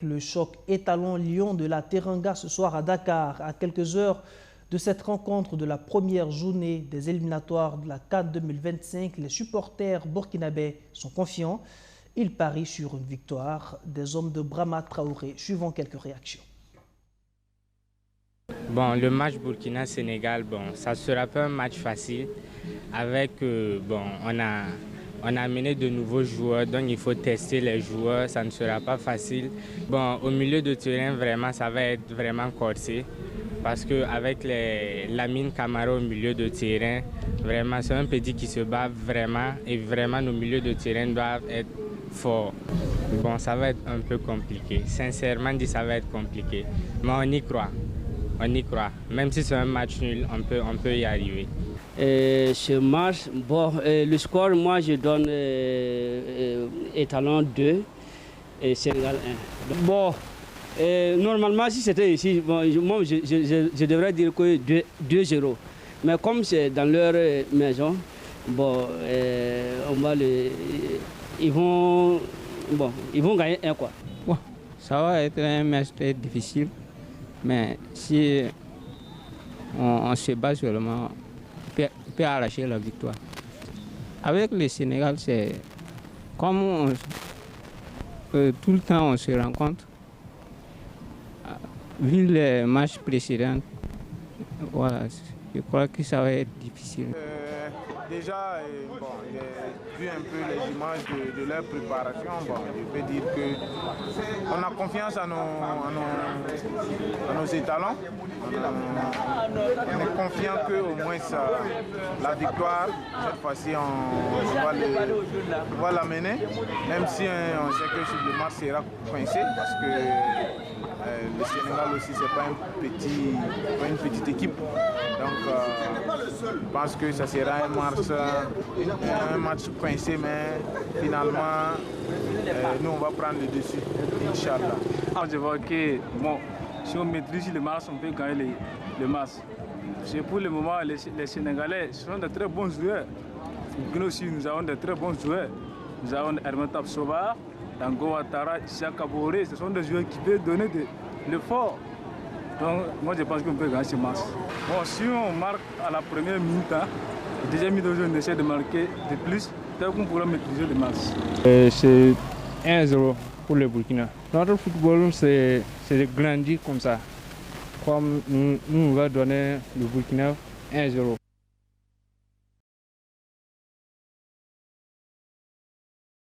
Le choc étalon Lion de la Teranga ce soir à Dakar. À quelques heures de cette rencontre de la première journée des éliminatoires de la CAN 2025, les supporters burkinabés sont confiants. Ils parient sur une victoire des hommes de Brahma Traoré. Suivons quelques réactions. Bon, le match Burkina-Sénégal, ça sera pas un match facile. Avec, on a amené de nouveaux joueurs, donc il faut tester les joueurs, ça ne sera pas facile. Bon, au milieu de terrain, vraiment, ça va être vraiment corsé. Parce qu'avec Lamine Camara au milieu de terrain, vraiment, c'est un petit qui se bat vraiment. Et vraiment, nos milieux de terrain doivent être forts. Bon, ça va être un peu compliqué. Sincèrement dit, ça va être compliqué. Mais on y croit. On y croit. Même si c'est un match nul, on peut y arriver. Ce match, le score, moi je donne étalon 2 et Sénégal 1. Normalement, si c'était ici, moi je devrais dire que 2-0. Mais comme c'est dans leur maison, ils vont gagner 1 quoi. Bon, ça va être un match très difficile. Mais si on se bat seulement, on peut arracher la victoire. Avec le Sénégal, c'est comme tout le temps on se rencontre. Vu les matchs précédents, voilà, je crois que ça va être difficile. Déjà, j'ai vu un peu les images de leur préparation. Je peux dire qu'on a confiance à nos étalons. On est confiant qu'au moins la victoire, cette fois-ci, on va l'amener. Même si on sait que le match sera coincé parce que le Sénégal aussi, ce n'est pas une petite équipe. Donc, je pense que ça sera un match coincé, mais finalement, nous, on va prendre le dessus, Inch'Allah. Je vois que, si on maîtrise le match, on peut gagner le match. C'est pour le moment, les Sénégalais sont de très bons joueurs. Nous aussi, nous avons de très bons joueurs. Nous avons Hermetab Soba, Dango Ouattara, Issa Kaboré. Ce sont des joueurs qui peuvent donner de l'effort. Donc, moi, je pense qu'on peut gagner ce match. Bon, si on marque à la première minute, la deuxième minute, on essaie de marquer de plus, peut-être qu'on pourra maîtriser le match. C'est 1-0 pour le Burkina. Notre football, c'est de grandir comme ça. Comme nous, on va donner le Burkina 1-0.